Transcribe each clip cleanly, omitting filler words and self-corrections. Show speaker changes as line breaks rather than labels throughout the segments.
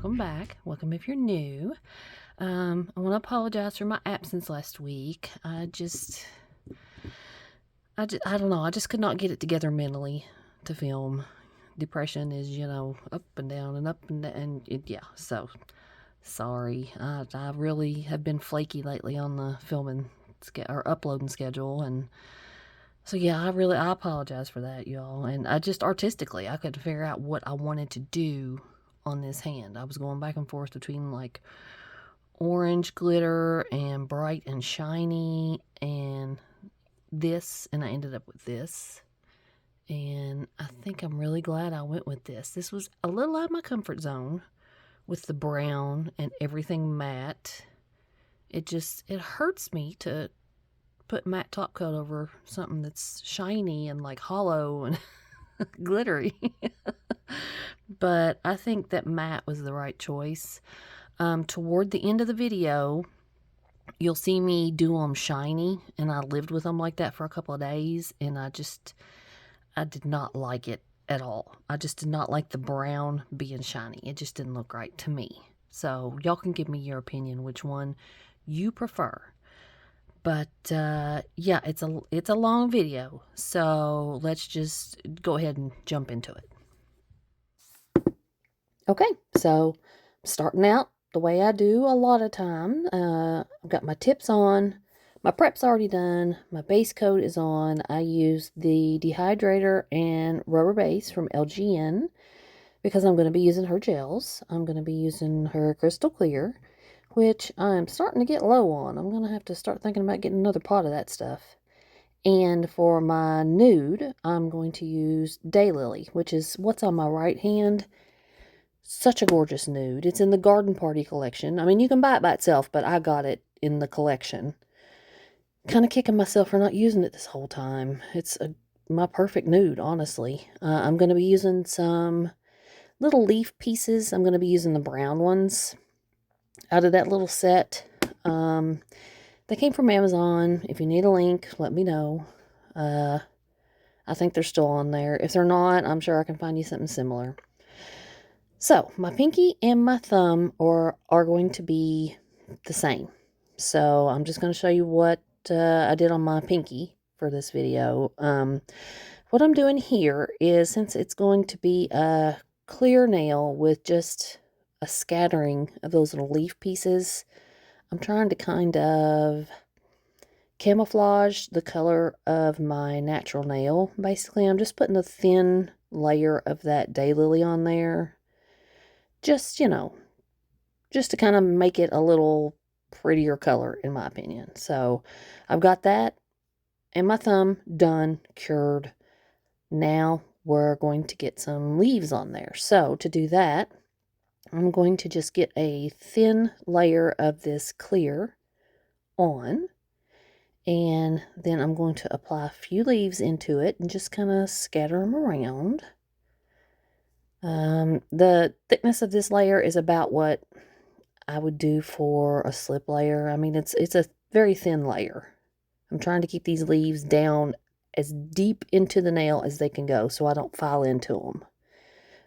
welcome back. Welcome if you're new. I want to apologize for my absence last week. I don't know. I just could not get it together mentally to film. Depression is, up and down and up and down. Yeah, so sorry. I really have been flaky lately on the filming or uploading schedule. And so, yeah, I apologize for that, y'all. And I just artistically, I couldn't figure out what I wanted to do on this hand. I was going back and forth between like orange glitter and bright and shiny and this, and I ended up with this. And I think I'm really glad I went with this. This was a little out of my comfort zone with the brown and everything matte. It hurts me to put matte top coat over something that's shiny and like hollow and glittery. But I think that matte was the right choice. Toward the end of the video, you'll see me do them shiny, and I lived with them like that for a couple of days, and I did not like it at all. I just did not like the brown being shiny. It just didn't look right to me. So y'all can give me your opinion, which one you prefer. But yeah, it's a long video, so let's just go ahead and jump into it. Okay, so I'm starting out the way I do a lot of time. I've got my tips on, my prep's already done, my base coat is on. I use the dehydrator and rubber base from LGN because I'm going to be using her gels. I'm going to be using her crystal clear, which I'm starting to get low on. I'm going to have to start thinking about getting another pot of that stuff. And for my nude, I'm going to use Daylily, which is what's on my right hand. Such a gorgeous nude. It's in the Garden Party collection. I mean, you can buy it by itself, but I got it in the collection. Kind of kicking myself for not using it this whole time. It's my perfect nude, honestly. I'm going to be using some little leaf pieces. I'm going to be using the brown ones out of that little set. They came from Amazon. If you need a link, let me know. I think they're still on there. If they're not, I'm sure I can find you something similar. So, my pinky and my thumb are going to be the same. So, I'm just going to show you what I did on my pinky for this video. What I'm doing here is, since it's going to be a clear nail with just a scattering of those little leaf pieces, I'm trying to kind of camouflage the color of my natural nail. Basically, I'm just putting a thin layer of that Daylily on there. Just, just to kind of make it a little prettier color, in my opinion. So, I've got that and my thumb done, cured. Now, we're going to get some leaves on there. So, to do that, I'm going to just get a thin layer of this clear on. And then I'm going to apply a few leaves into it and just kind of scatter them around. The thickness of this layer is about what I would do for a slip layer. I mean, it's a very thin layer. I'm trying to keep these leaves down as deep into the nail as they can go so I don't file into them.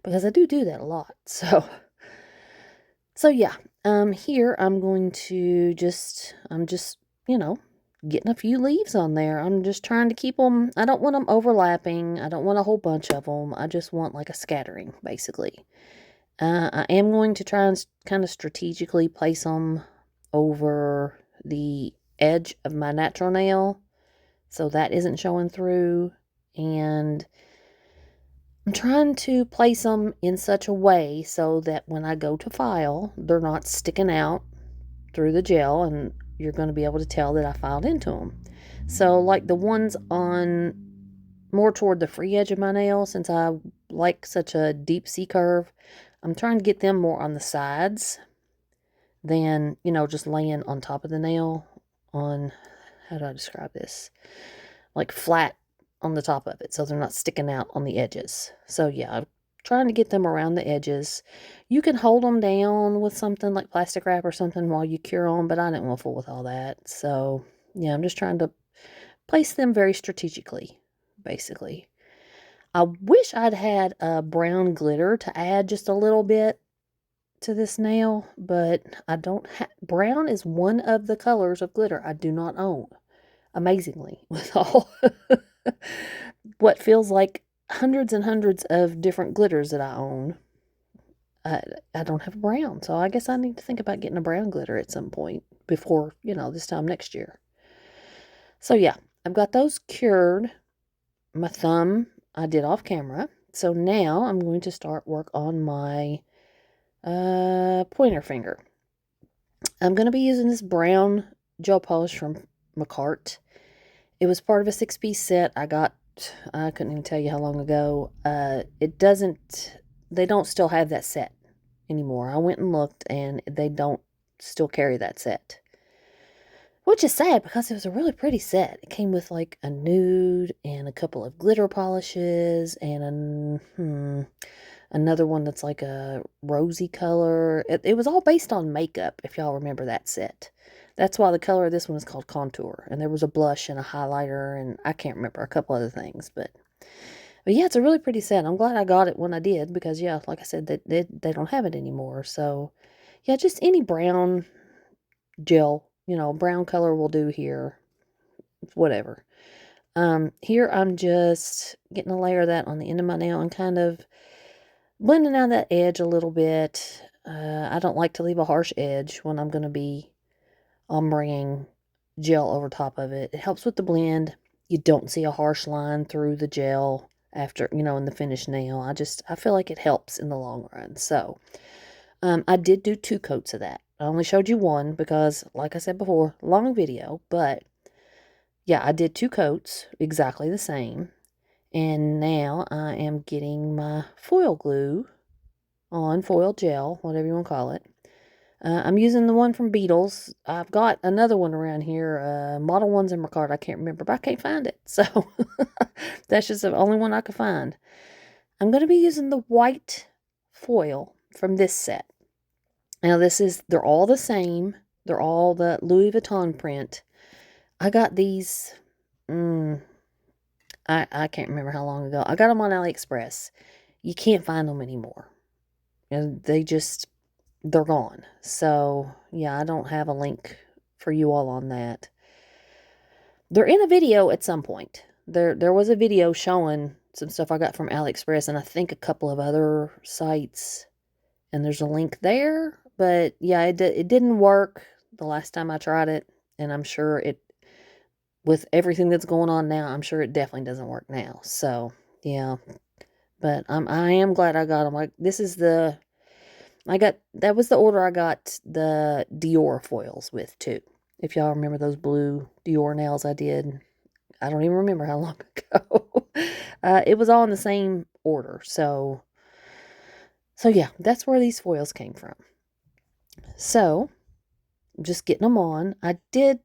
Because I do that a lot. So yeah. Here I'm going to I'm just, getting a few leaves on there. I'm just trying to keep them, I don't want them overlapping. I don't want a whole bunch of them. I just want like a scattering, basically. I am going to try and kind of strategically place them over the edge of my natural nail so that isn't showing through. And I'm trying to place them in such a way so that when I go to file, they're not sticking out through the gel and you're going to be able to tell that I filed into them. So like the ones on more toward the free edge of my nail, since I like such a deep C curve, I'm trying to get them more on the sides than, just laying on top of the nail on, how do I describe this? Like flat on the top of it, so they're not sticking out on the edges. So yeah, I'm trying to get them around the edges. You can hold them down with something like plastic wrap or something while you cure them, but I didn't want to fool with all that. So yeah, I'm just trying to place them very strategically, basically. I wish I'd had a brown glitter to add just a little bit to this nail, but I don't brown is one of the colors of glitter I do not own. Amazingly, with all what feels like hundreds and hundreds of different glitters that I own, I, I don't have a brown. So I guess I need to think about getting a brown glitter at some point before, this time next year. So yeah, I've got those cured. My thumb I did off camera. So now I'm going to start work on my pointer finger. I'm going to be using this brown gel polish from McCart. It was part of a 6-piece set I got, I couldn't even tell you how long ago. They don't still have that set anymore. I went and looked, and they don't still carry that set. Which is sad, because it was a really pretty set. It came with like a nude and a couple of glitter polishes and another one that's like a rosy color. It was all based on makeup, if y'all remember that set. That's why the color of this one is called Contour. And there was a blush and a highlighter, and I can't remember, a couple other things. But yeah, it's a really pretty set. I'm glad I got it when I did, because, yeah, like I said, they don't have it anymore. So, yeah, just any brown gel, brown color will do here. Whatever. Here I'm just getting a layer of that on the end of my nail and kind of blending out that edge a little bit. I don't like to leave a harsh edge when I'm going to be ombreing gel over top of it. It helps with the blend. You don't see a harsh line through the gel after, in the finished nail. I feel like it helps in the long run. So, I did do 2 coats of that. I only showed you one because, like I said before, long video, but yeah, I did 2 coats, exactly the same. And now I am getting my foil glue on, foil gel, whatever you want to call it. I'm using the one from Beetles. I've got another one around here, Model 1's in my cart. I can't remember, but I can't find it. So that's just the only one I could find. I'm going to be using the white foil from this set. Now they're all the same. They're all the Louis Vuitton print. I got these, I can't remember how long ago. I got them on AliExpress. You can't find them anymore. And they're gone. So, yeah, I don't have a link for you all on that. They're in a video at some point. There was a video showing some stuff I got from AliExpress, and I think a couple of other sites. And there's a link there. But, yeah, it didn't work the last time I tried it. And I'm sure with everything that's going on now, I'm sure it definitely doesn't work now. So, yeah. But I am glad I got them. Like, that was the order I got the Dior foils with, too. If y'all remember those blue Dior nails I did. I don't even remember how long ago. It was all in the same order. So yeah, that's where these foils came from. So, just getting them on. I did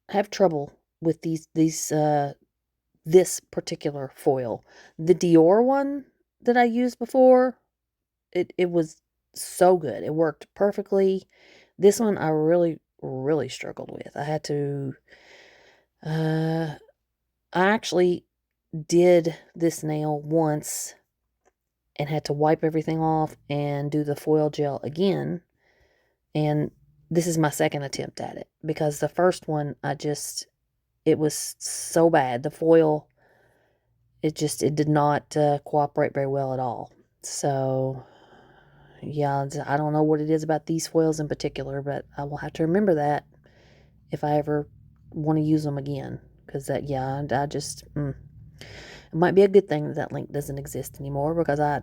have trouble with this particular foil. The Dior one that I used before, it was so good. It worked perfectly. This one I really, really struggled with. I actually did this nail once and had to wipe everything off and do the foil gel again. And this is my second attempt at it, because the first one, it was so bad. The foil, it did not cooperate very well at all. So, yeah, I don't know what it is about these foils in particular, but I will have to remember that if I ever want to use them again. Because it might be a good thing that link doesn't exist anymore, because I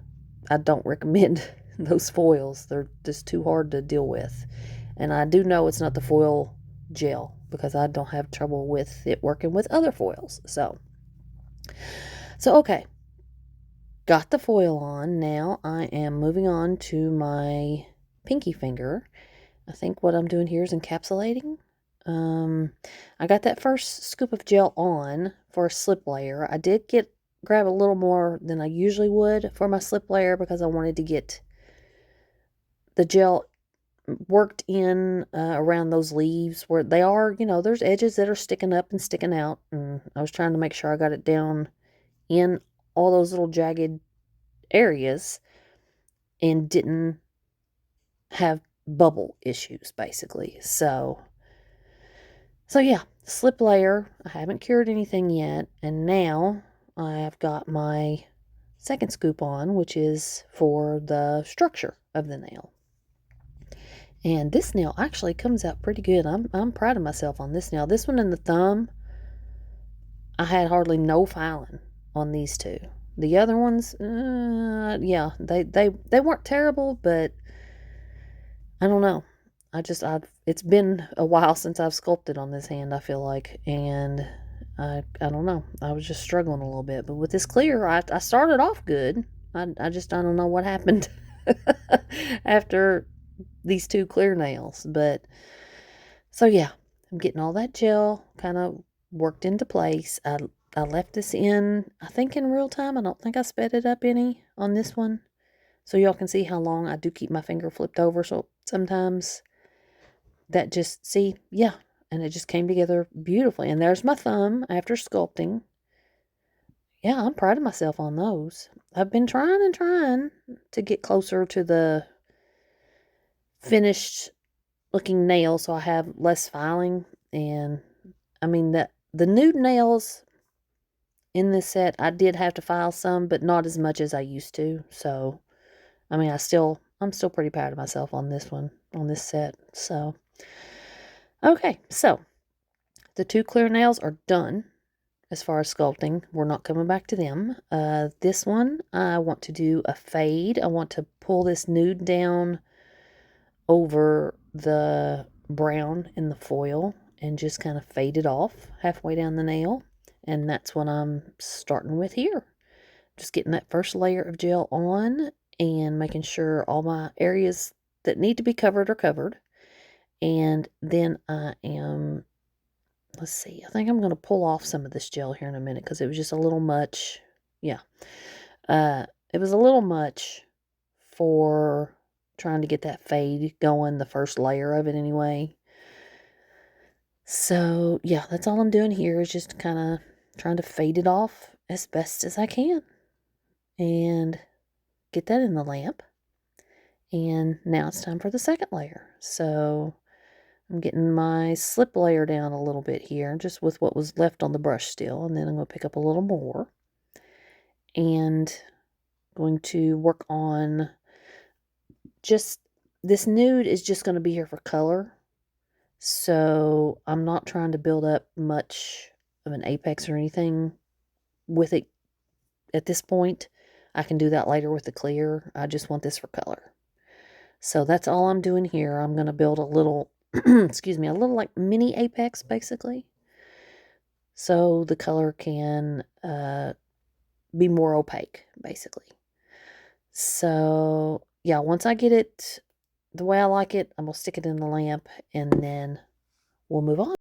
don't recommend those foils. They're just too hard to deal with. And I do know it's not the foil gel, because I don't have trouble with it working with other foils. So okay. Got the foil on. Now I am moving on to my pinky finger. I think what I'm doing here is encapsulating. I got that first scoop of gel on for a slip layer. I did grab a little more than I usually would for my slip layer, because I wanted to get the gel worked in around those leaves where they are, there's edges that are sticking up and sticking out. And I was trying to make sure I got it down in all those little jagged areas and didn't have bubble issues, basically. So yeah, slip layer. I haven't cured anything yet, and now I've got my second scoop on, which is for the structure of the nail. And this nail actually comes out pretty good. I'm proud of myself on this nail. This one and the thumb, I had hardly no filing on these two. The other ones, yeah, they weren't terrible, but I don't know. It's been a while since I've sculpted on this hand, I feel like, and I don't know. I was just struggling a little bit, but with this clear, I started off good. I don't know what happened after these two clear nails, but so yeah, I'm getting all that gel kind of worked into place. I left this in, I think in real time. I don't think I sped it up any on this one, so y'all can see how long I do keep my finger flipped over. So sometimes that just, see, yeah, and it just came together beautifully. And there's my thumb after sculpting. Yeah, I'm proud of myself on those. I've been trying and trying to get closer to the finished looking nail so I have less filing. And I mean, the nude nails in this set, I did have to file some, but not as much as I used to. So I mean, I'm still pretty proud of myself on this one, on this set. So okay, so the two clear nails are done as far as sculpting. We're not coming back to them. This one, I want to do a fade. I want to pull this nude down over the brown in the foil and just kind of fade it off halfway down the nail. And that's what I'm starting with here. Just getting that first layer of gel on and making sure all my areas that need to be covered are covered. And then I am, let's see, I think I'm going to pull off some of this gel here in a minute because it was just a little much. Yeah. It was a little much for trying to get that fade going, the first layer of it anyway. So yeah, that's all I'm doing here is just kind of trying to fade it off as best as I can and get that in the lamp. And now it's time for the second layer. So I'm getting my slip layer down a little bit here, just with what was left on the brush still. And then I'm going to pick up a little more. And going to work on just, this nude is just going to be here for color. So I'm not trying to build up much of an apex or anything with it at this point. I can do that later with the clear. I just want this for color. So that's all I'm doing here. I'm going to build a little, excuse me, a little like mini apex basically. So the color can be more opaque basically. So yeah, once I get it the way I like it, I'm going to stick it in the lamp and then we'll move on.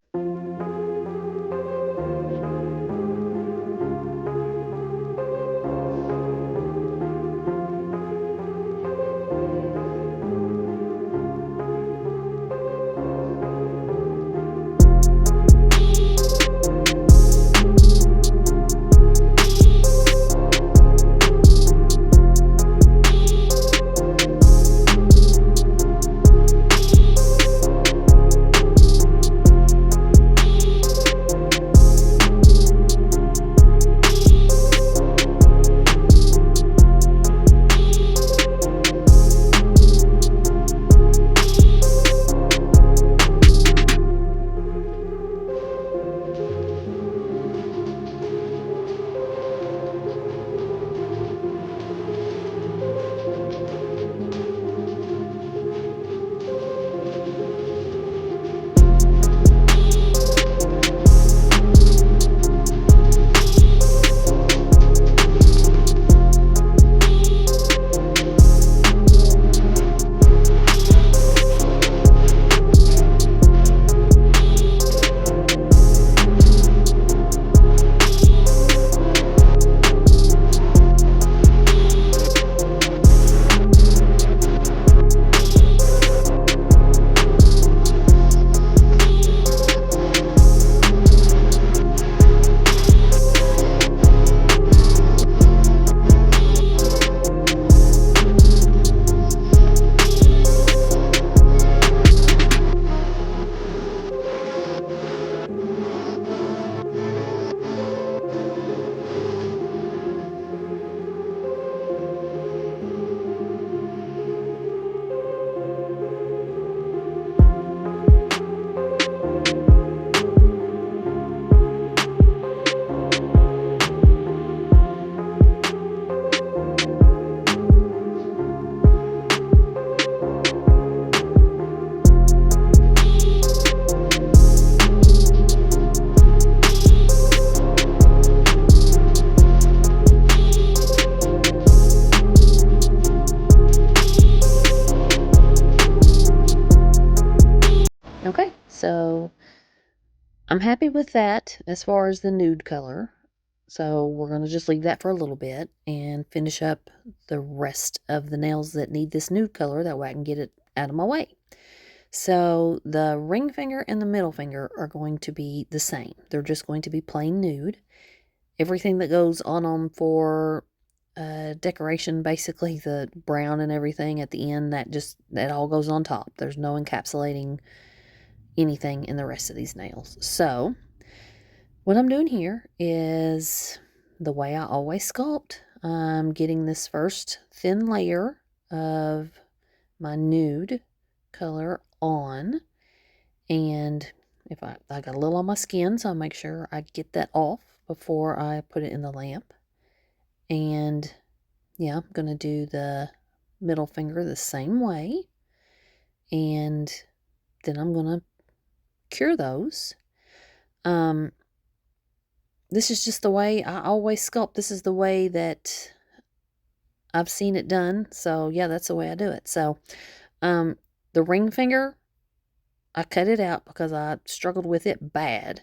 Okay, so I'm happy with that as far as the nude color. So we're going to just leave that for a little bit and finish up the rest of the nails that need this nude color. That way I can get it out of my way. So the ring finger and the middle finger are going to be the same. They're just going to be plain nude. Everything that goes on them for decoration, basically the brown and everything at the end, that all goes on top. There's no encapsulating anything in the rest of these nails. So what I'm doing here is the way I always sculpt. I'm getting this first thin layer of my nude color on, and if I got a little on my skin, so I make sure I get that off before I put it in the lamp. And yeah, I'm going to do the middle finger the same way, and then I'm going to cure those. This is just the way I always sculpt. This is the way that I've seen it done. So yeah, that's the way I do it. So the ring finger, I cut it out because I struggled with it bad.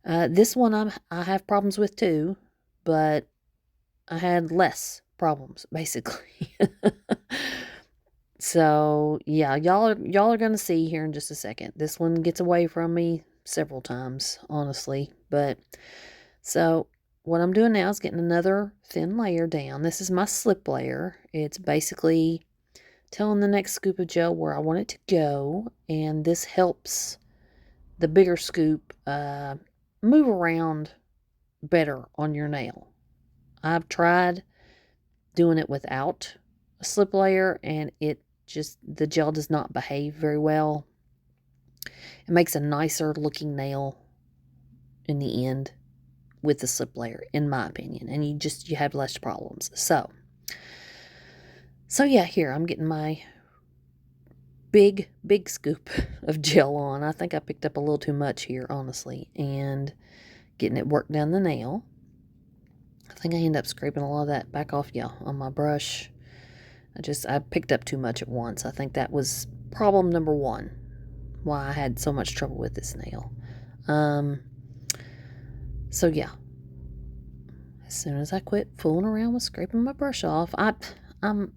This one I have problems with too, but I had less problems basically. So yeah, y'all are gonna see here in just a second. This one gets away from me several times, honestly. But so what I'm doing now is getting another thin layer down. This is my slip layer. It's basically telling the next scoop of gel where I want it to go, and this helps the bigger scoop move around better on your nail. I've tried doing it without a slip layer, and the gel does not behave very well. It makes a nicer looking nail in the end with the slip layer, in my opinion, and you have less problems. So yeah, here I'm getting my big scoop of gel on. I think I picked up a little too much here, honestly, and getting it worked down the nail. I think I end up scraping a lot of that back off, yeah, on my brush. I picked up too much at once. I think that was problem number one, why I had so much trouble with this nail. So yeah, as soon as I quit fooling around with scraping my brush off, I'm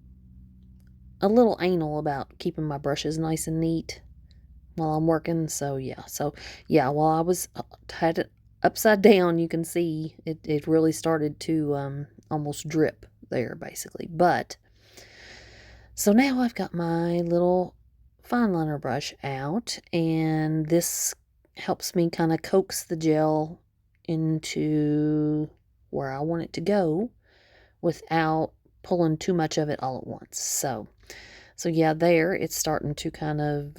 a little anal about keeping my brushes nice and neat while I'm working. So yeah, while I had it upside down, you can see it really started to almost drip there, basically. But so now I've got my little fine liner brush out, and this helps me kind of coax the gel into where I want it to go without pulling too much of it all at once. So yeah, there it's starting to kind of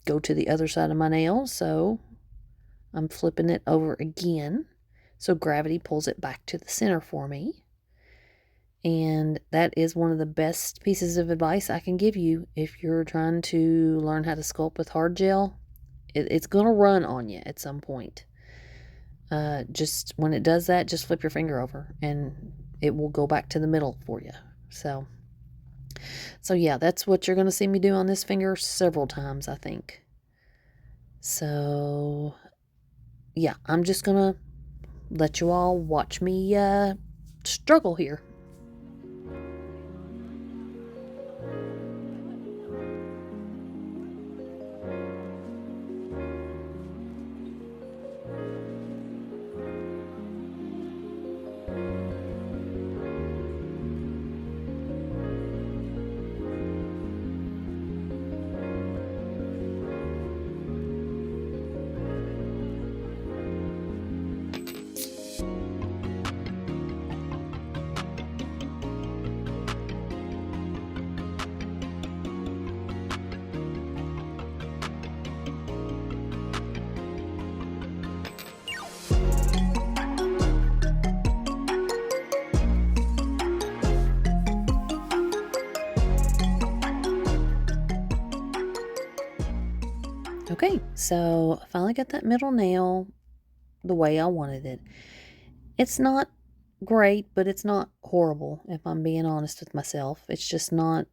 go to the other side of my nail. So I'm flipping it over again, so gravity pulls it back to the center for me. And that is one of the best pieces of advice I can give you if you're trying to learn how to sculpt with hard gel. It's going to run on you at some point. Just when it does that, just flip your finger over and it will go back to the middle for you. So yeah, that's what you're going to see me do on this finger several times, I think. So yeah, I'm just going to let you all watch me struggle here. Okay, so I finally got that middle nail the way I wanted it. It's not great, but it's not horrible, if I'm being honest with myself. It's just not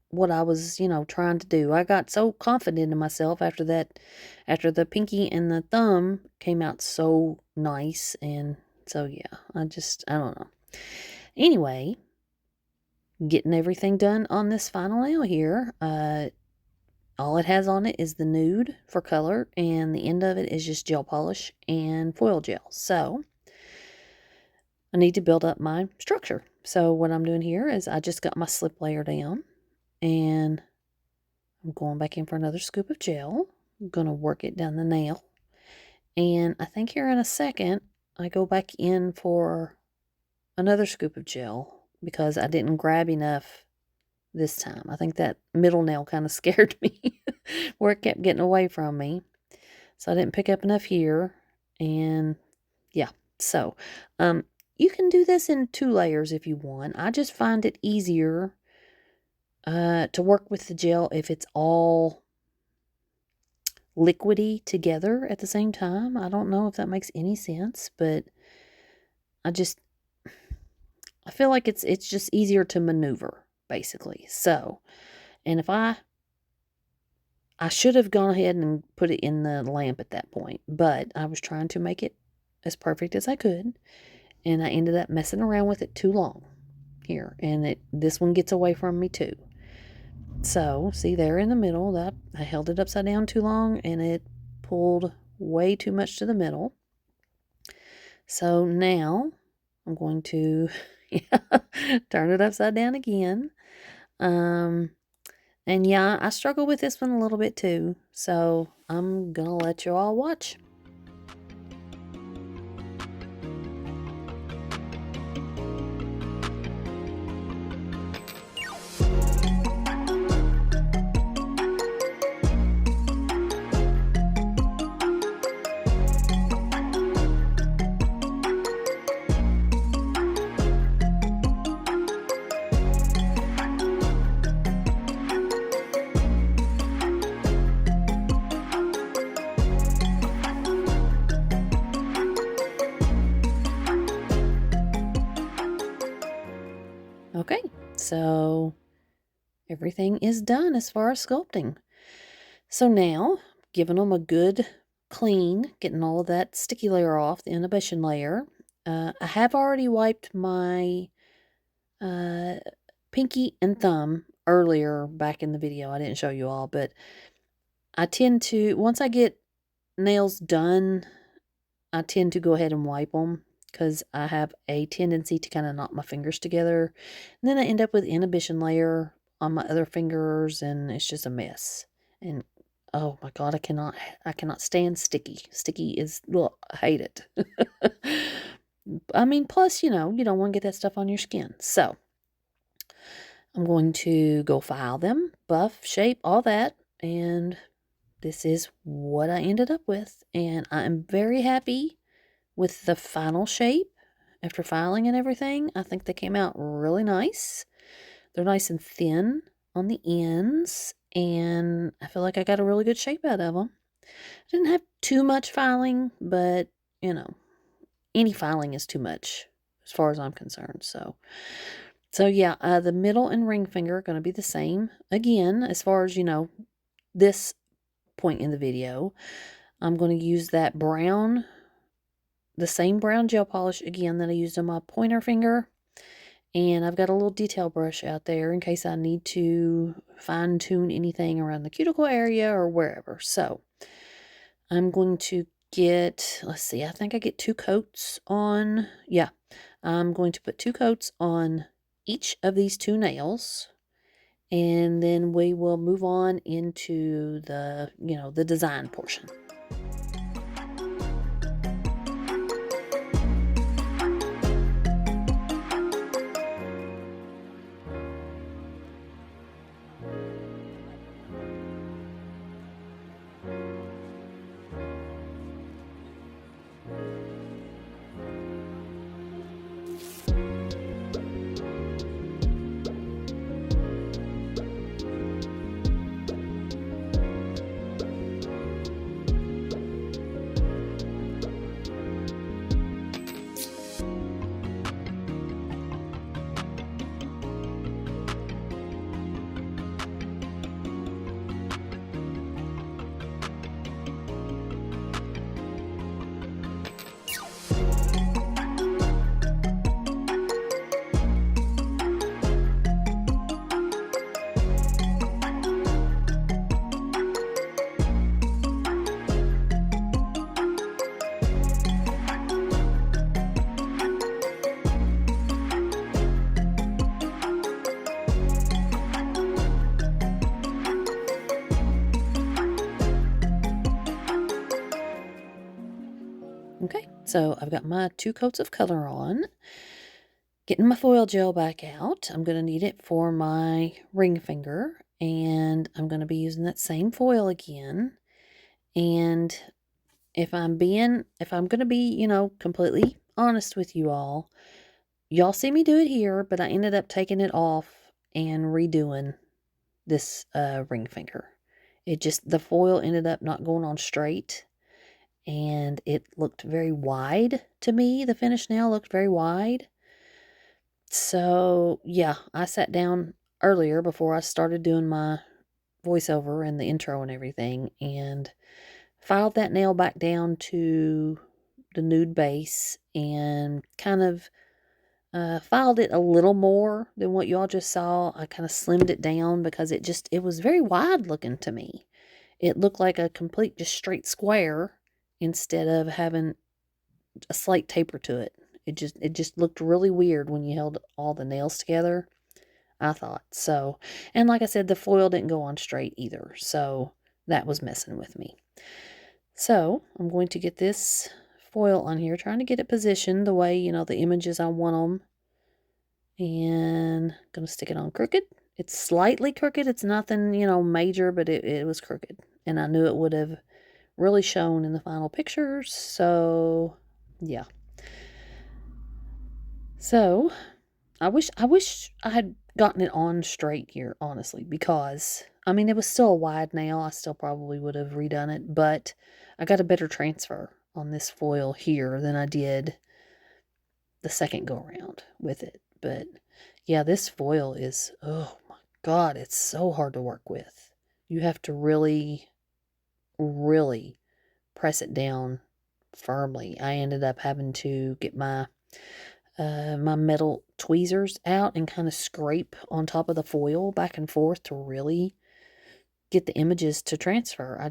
what I was, trying to do. I got so confident in myself after the pinky and the thumb came out so nice. And so, yeah, I don't know. Anyway, getting everything done on this final nail here. All it has on it is the nude for color, and the end of it is just gel polish and foil gel. So I need to build up my structure. So what I'm doing here is I just got my slip layer down, and I'm going back in for another scoop of gel. I'm going to work it down the nail. And I think here in a second, I go back in for another scoop of gel because I didn't grab enough this time. I think that middle nail kind of scared me where it kept getting away from me. So I didn't pick up enough here. And yeah, so you can do this in 2 layers if you want. I just find it easier to work with the gel if it's all liquidy together at the same time. I don't know if that makes any sense, but I feel like it's just easier to maneuver, basically. So, and if I should have gone ahead and put it in the lamp at that point, but I was trying to make it as perfect as I could, and I ended up messing around with it too long here, and this one gets away from me too. So, see there in the middle, that I held it upside down too long, and it pulled way too much to the middle. So now I'm going to turn it upside down again. And yeah, I struggle with this one a little bit too. So I'm going to let you all watch. Okay, so everything is done as far as sculpting. So now, giving them a good clean, getting all of that sticky layer off, the inhibition layer. I have already wiped my pinky and thumb earlier back in the video. I didn't show you all, but I tend to, once I get nails done, I tend to go ahead and wipe them because I have a tendency to kind of knock my fingers together. And then I end up with inhibition layer on my other fingers, and it's just a mess. And oh my God, I cannot stand sticky. Sticky is, well, I hate it. I mean, plus, you don't want to get that stuff on your skin. So I'm going to go file them, buff, shape, all that. And this is what I ended up with. And I am very happy with the final shape after filing and everything. I think they came out really nice. They're nice and thin on the ends, and I feel like I got a really good shape out of them. I didn't have too much filing, but any filing is too much as far as I'm concerned. So yeah, the middle and ring finger are going to be the same again as far as this point in the video. I'm going to use that brown, the same brown gel polish again that I used on my pointer finger. And I've got a little detail brush out there in case I need to fine tune anything around the cuticle area or wherever. So I'm going to get, let's see, I think I get 2 coats on, yeah, I'm going to put 2 coats on each of these 2 nails. And then we will move on into the, the design portion. Okay, so I've got my 2 coats of color on. Getting my foil gel back out. I'm going to need it for my ring finger, and I'm going to be using that same foil again. And if I'm going to be, completely honest with you all, y'all see me do it here, but I ended up taking it off and redoing this ring finger. The foil ended up not going on straight, and it looked very wide to me. The finished nail looked very wide. So, yeah, I sat down earlier before I started doing my voiceover and the intro and everything, and filed that nail back down to the nude base and kind of filed it a little more than what y'all just saw. I kind of slimmed it down because it was very wide looking to me. It looked like a complete, just straight square instead of having a slight taper to it. It just looked really weird when you held all the nails together, I thought. So, and like I said, the foil didn't go on straight either. So that was messing with me. So I'm going to get this foil on here, trying to get it positioned the way, the images I want them. And I'm going to stick it on crooked. It's slightly crooked. It's nothing, major, but it was crooked. And I knew it would have really shown in the final pictures. So, yeah. So, I wish I had gotten it on straight here, honestly, because I mean it was still a wide nail. I still probably would have redone it, but I got a better transfer on this foil here than I did the second go around with it. But yeah, this foil is, oh my God, it's so hard to work with. You have to really, really press it down firmly. I ended up having to get my metal tweezers out and kind of scrape on top of the foil back and forth to really get the images to transfer.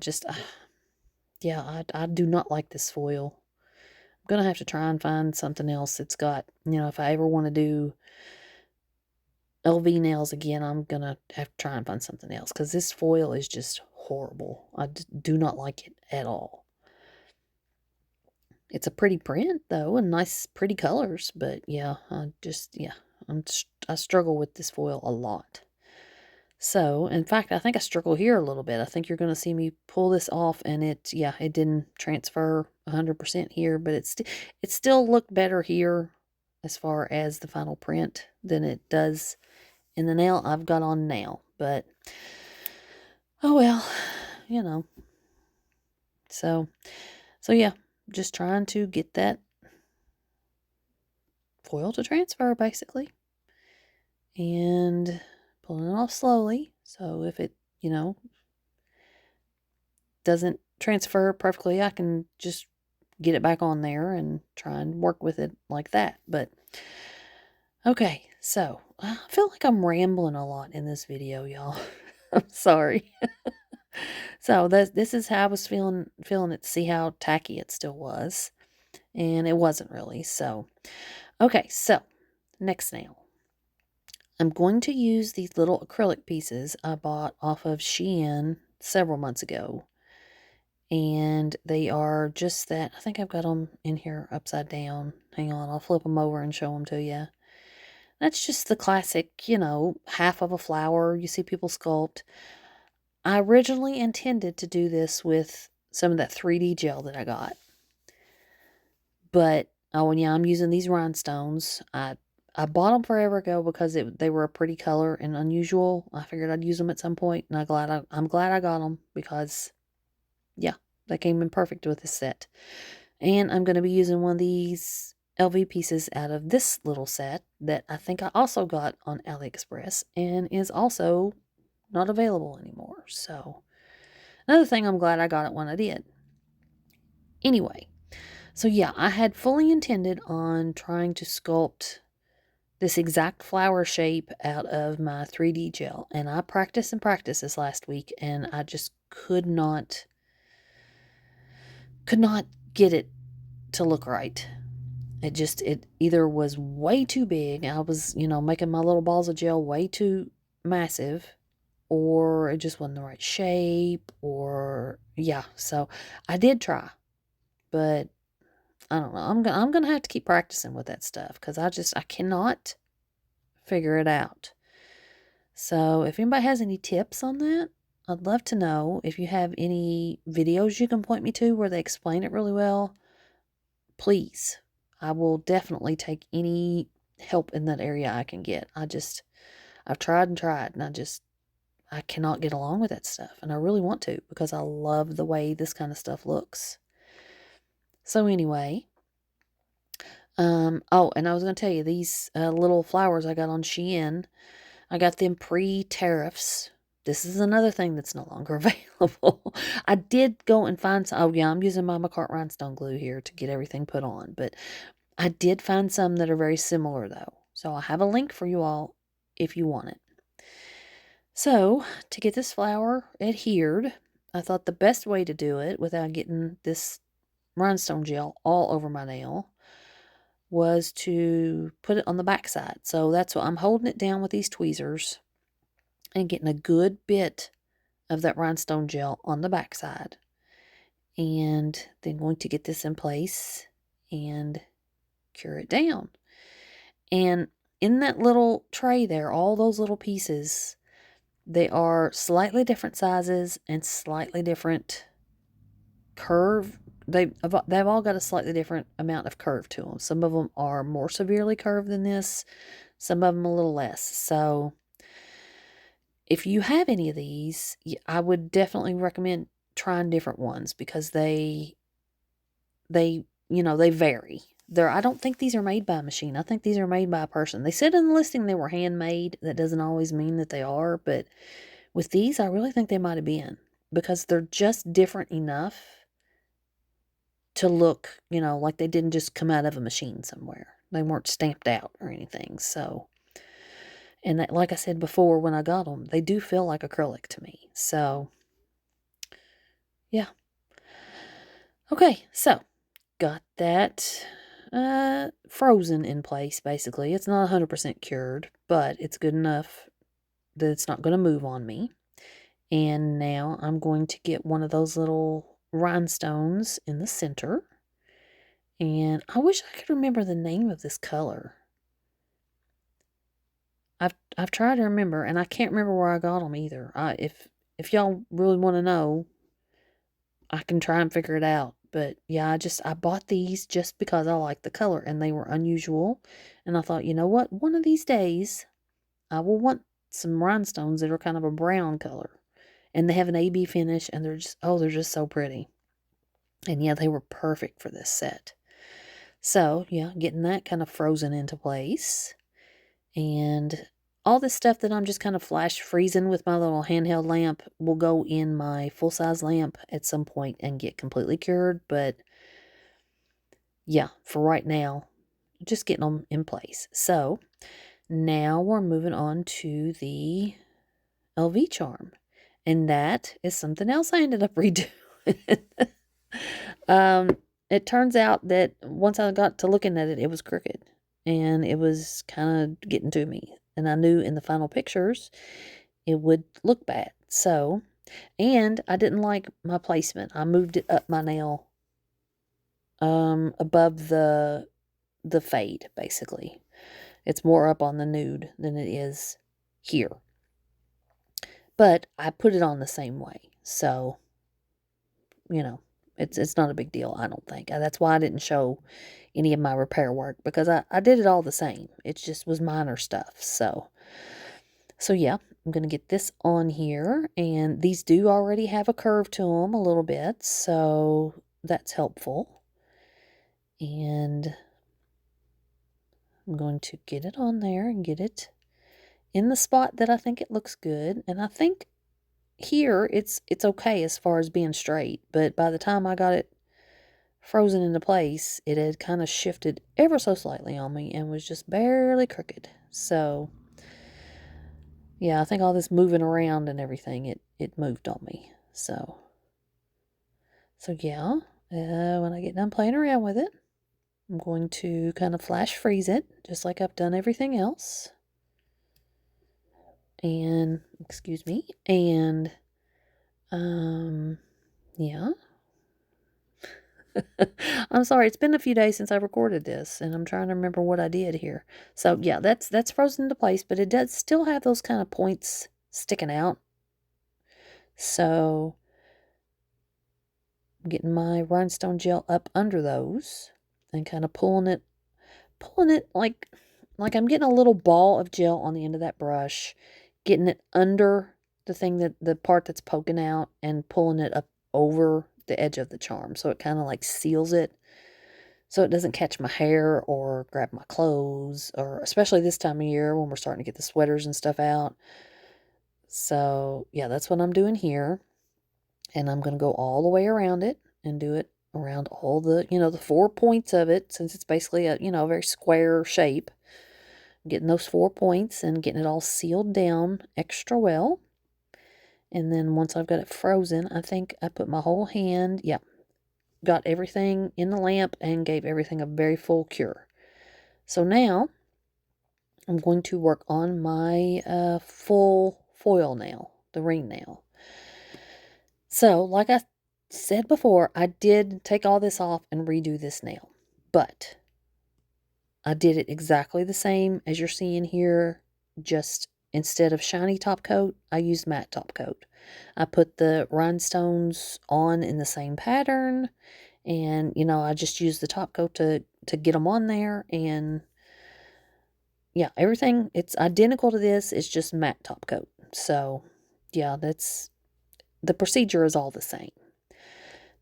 Yeah, I do not like this foil. I'm going to have to try and find something else that's got, if I ever want to do LV nails again, I'm going to have to try and find something else because this foil is just horrible. Do not like it at all. It's a pretty print though, and nice, pretty colors. But yeah, I struggle with this foil a lot. So, in fact, I think I struggle here a little bit. I think you're going to see me pull this off, and it didn't transfer 100% here, but it still looked better here as far as the final print than it does in the nail I've got on now. But oh well, you know. So yeah, just trying to get that foil to transfer basically, and pulling it off slowly. So if it, doesn't transfer perfectly, I can just get it back on there and try and work with it like that. But okay, so I feel like I'm rambling a lot in this video, y'all. I'm sorry. So this is how I was feeling it to see how tacky it still was. And it wasn't really. So okay, so next nail. I'm going to use these little acrylic pieces I bought off of Shein several months ago. And they are just that. I think I've got them in here upside down. Hang on, I'll flip them over and show them to you. That's just the classic, half of a flower you see people sculpt. I originally intended to do this with some of that 3D gel that I got. But, oh, and yeah, I'm using these rhinestones. I bought them forever ago because they were a pretty color and unusual. I figured I'd use them at some point, and I'm glad I got them because, yeah, they came in perfect with this set. And I'm going to be using one of these LV pieces out of this little set that I think I also got on AliExpress and is also not available anymore. So, another thing I'm glad I got it when I did. Anyway, so yeah, I had fully intended on trying to sculpt this exact flower shape out of my 3D gel. And I practiced and practiced this last week, and I just could not get it to look right. It either was way too big. I was, making my little balls of gel way too massive, or it just wasn't the right shape, or yeah. So I did try, but I don't know. I'm gonna have to keep practicing with that stuff because I cannot figure it out. So if anybody has any tips on that, I'd love to know. If you have any videos you can point me to where they explain it really well, please. I will definitely take any help in that area I can get. I've tried and tried, and I cannot get along with that stuff. And I really want to because I love the way this kind of stuff looks. So anyway, oh, and I was going to tell you, these little flowers I got on Shein, I got them pre-tariffs. This is another thing that's no longer available. I did go and find some. Oh, yeah, I'm using my McCart rhinestone glue here to get everything put on. But I did find some that are very similar, though. So I'll have a link for you all if you want it. So, to get this flower adhered, I thought the best way to do it without getting this rhinestone gel all over my nail was to put it on the back side. So that's what I'm holding it down with these tweezers and getting a good bit of that rhinestone gel on the back side. And then going to get this in place and cure it down. And in that little tray there, all those little pieces, they are slightly different sizes and slightly different curve. They've all got a slightly different amount of curve to them. Some of them are more severely curved than this, some of them a little less. So if you have any of these, I would definitely recommend trying different ones because they vary. I don't think these are made by a machine. I think these are made by a person. They said in the listing they were handmade. That doesn't always mean that they are, but with these, I really think they might have been because they're just different enough to look, like they didn't just come out of a machine somewhere. They weren't stamped out or anything. So, and that, like I said before, when I got them, they do feel like acrylic to me. So, yeah. Okay, so got that frozen in place, basically. It's not 100% cured, but it's good enough that it's not going to move on me. And now I'm going to get one of those little rhinestones in the center. And I wish I could remember the name of this color. I've tried to remember, and I can't remember where I got them either. If y'all really want to know, I can try and figure it out. But yeah, I bought these just because I like the color and they were unusual. And I thought, you know what? One of these days I will want some rhinestones that are kind of a brown color. And they have an AB finish and they're just so pretty. And yeah, they were perfect for this set. So yeah, getting that kind of frozen into place. And all this stuff that I'm just kind of flash freezing with my little handheld lamp will go in my full-size lamp at some point and get completely cured. But yeah, for right now, just getting them in place. So now we're moving on to the LV charm. And that is something else I ended up redoing. It turns out that once I got to looking at it, it was crooked. And it was kind of getting to me. And I knew in the final pictures it would look bad. So, and I didn't like my placement. I moved it up my nail above the fade, basically. It's more up on the nude than it is here. But I put it on the same way. So, it's not a big deal, I don't think. That's why I didn't show any of my repair work because I did it all the same. It just was minor stuff. So yeah, I'm going to get this on here. And these do already have a curve to them a little bit. So that's helpful. And I'm going to get it on there and get it in the spot that I think it looks good. And I think here it's okay as far as being straight. But by the time I got it frozen into place, it had kind of shifted ever so slightly on me and was just barely crooked. So yeah, I think all this moving around and everything, it moved on me. So yeah, when I get done playing around with it, I'm going to kind of flash freeze it, just like I've done everything else. And, excuse me, and, yeah. I'm sorry, it's been a few days since I recorded this, and I'm trying to remember what I did here. So, yeah, that's frozen into place, but it does still have those kind of points sticking out. So, I'm getting my rhinestone gel up under those and kind of pulling it like I'm getting a little ball of gel on the end of that brush, getting it under the part that's poking out and pulling it up over the edge of the charm. So it kind of like seals it so it doesn't catch my hair or grab my clothes, or especially this time of year when we're starting to get the sweaters and stuff out. So yeah, that's what I'm doing here. And I'm going to go all the way around it and do it around all the, the 4 points of it, since it's basically a, a very square shape. Getting those 4 points and getting it all sealed down extra well. And then once I've got it frozen, I think I put my whole hand, got everything in the lamp and gave everything a very full cure. So now I'm going to work on my full foil nail, the ring nail. So like I said before, I did take all this off and redo this nail, but I did it exactly the same as you're seeing here, just instead of shiny top coat, I used matte top coat. I put the rhinestones on in the same pattern, and, I just used the top coat to get them on there, and, yeah, everything, it's identical to this, it's just matte top coat. So, yeah, the procedure is all the same.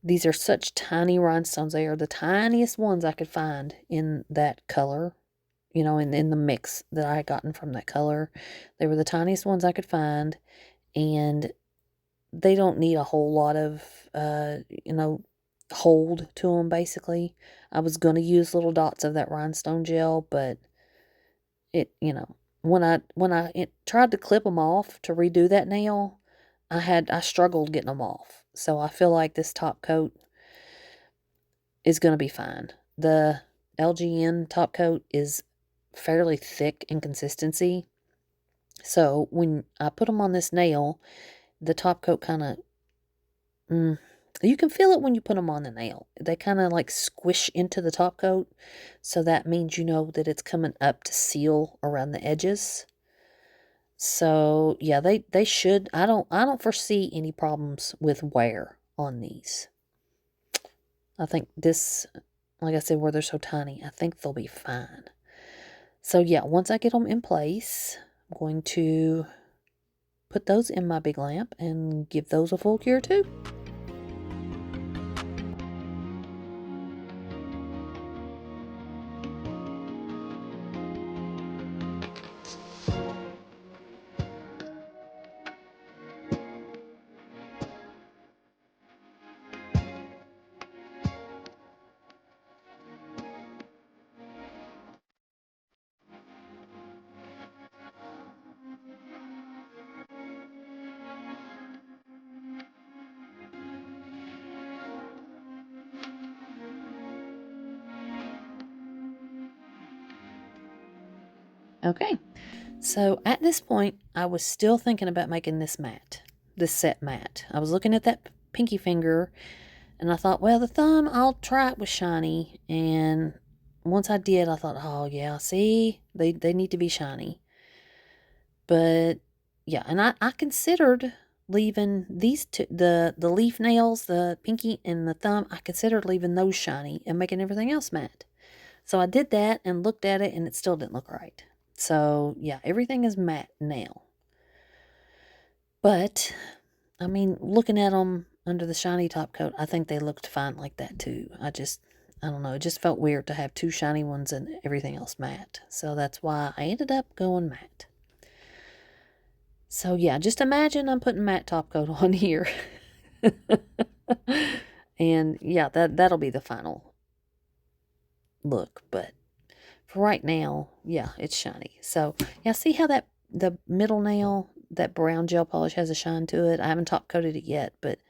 These are such tiny rhinestones. They are the tiniest ones I could find in that color, in the mix that I had gotten from that color. They were the tiniest ones I could find, and they don't need a whole lot of, hold to them, basically. I was going to use little dots of that rhinestone gel, but it, when I tried to clip them off to redo that nail, I struggled getting them off. So I feel like this top coat is going to be fine. The LGN top coat is fairly thick in consistency. So when I put them on this nail, the top coat kind of, you can feel it when you put them on the nail. They kind of like squish into the top coat. So that means that it's coming up to seal around the edges. So yeah, they should, I don't foresee any problems with wear on these. I think this, like I said, where they're so tiny, I think they'll be fine. So yeah, once I get them in place, I'm going to put those in my big lamp and give those a full cure too. Okay, so at this point, I was still thinking about making this set matte. I was looking at that pinky finger, and I thought, well, the thumb, I'll try it with shiny. And once I did, I thought, oh yeah, see, they need to be shiny. But yeah, and I considered leaving these two, the leaf nails, the pinky and the thumb, I considered leaving those shiny and making everything else matte. So I did that and looked at it, and it still didn't look right. So yeah, everything is matte now. But, I mean, looking at them under the shiny top coat, I think they looked fine like that too. I don't know, it just felt weird to have two shiny ones and everything else matte. So that's why I ended up going matte. So yeah, just imagine I'm putting matte top coat on here. And yeah, that'll be the final look. But for right now, yeah, it's shiny. So yeah, see how the middle nail, that brown gel polish has a shine to it. I haven't top coated it yet, but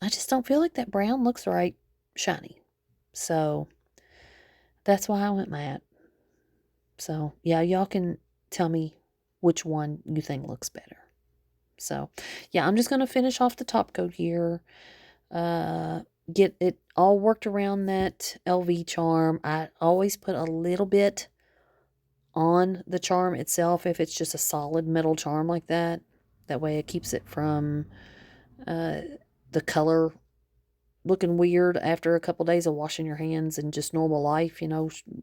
I just don't feel like that brown looks right shiny. So that's why I went matte. So yeah, y'all can tell me which one you think looks better. So yeah, I'm just going to finish off the top coat here. get it all worked around that LV charm. I always put a little bit on the charm itself if it's just a solid metal charm like that. That way it keeps it from uh, the color looking weird after a couple days of washing your hands and just normal life,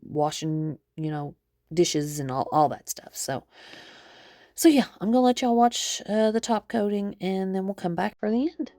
washing, dishes and all that stuff. So yeah, I'm gonna let y'all watch the top coating and then we'll come back for the end.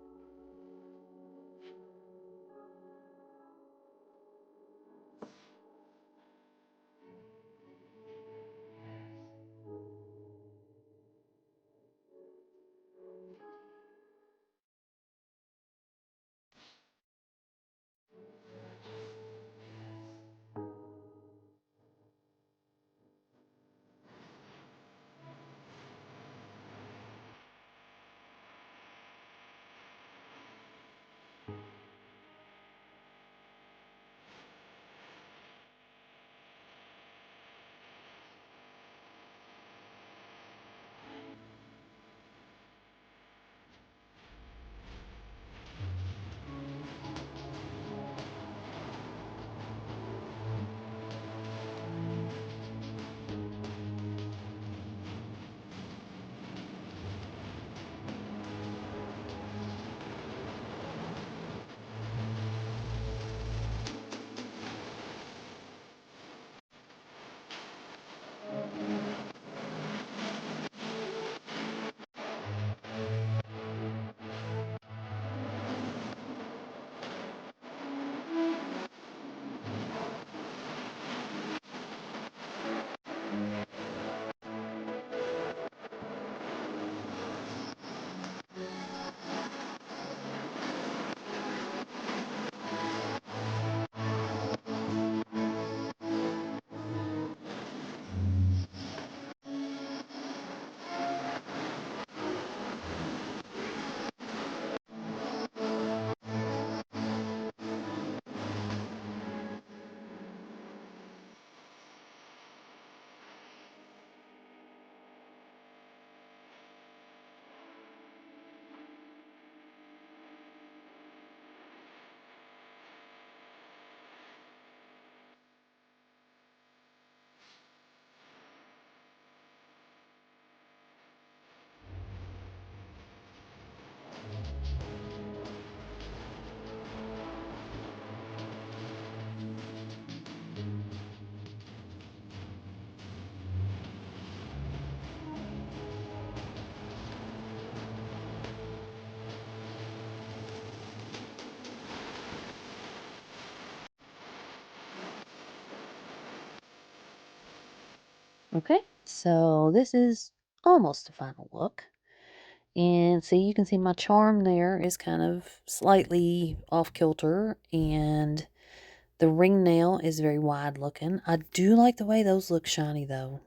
Okay, so this is almost the final look. And see, you can see my charm there is kind of slightly off kilter, and the ring nail is very wide looking. I do like the way those look shiny though.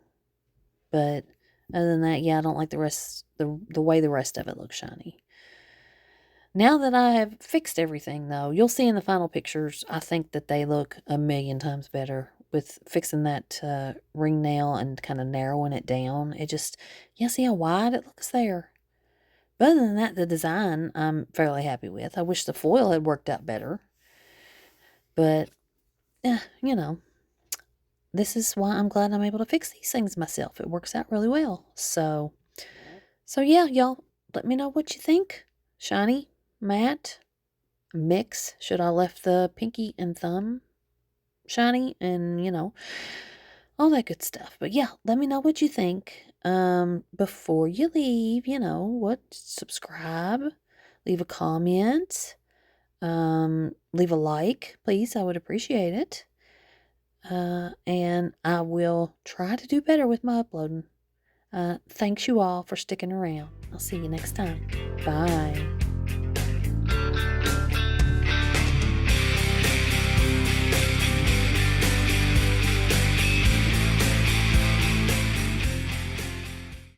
But other than that, yeah, I don't like the way the rest of it looks shiny. Now that I have fixed everything though, you'll see in the final pictures, I think that they look a million times better with fixing that ring nail and kind of narrowing it down. It just, yeah, see how wide it looks there. But other than that, the design I'm fairly happy with. I wish the foil had worked out better. But, yeah, this is why I'm glad I'm able to fix these things myself. It works out really well. So yeah, y'all, let me know what you think. Shiny, matte, mix. Should I left the pinky and thumb shiny? And, all that good stuff. But yeah, let me know what you think. Before you leave, subscribe, leave a comment, leave a like, please. I would appreciate it. And I will try to do better with my uploading. Thanks you all for sticking around. I'll see you next time. Bye.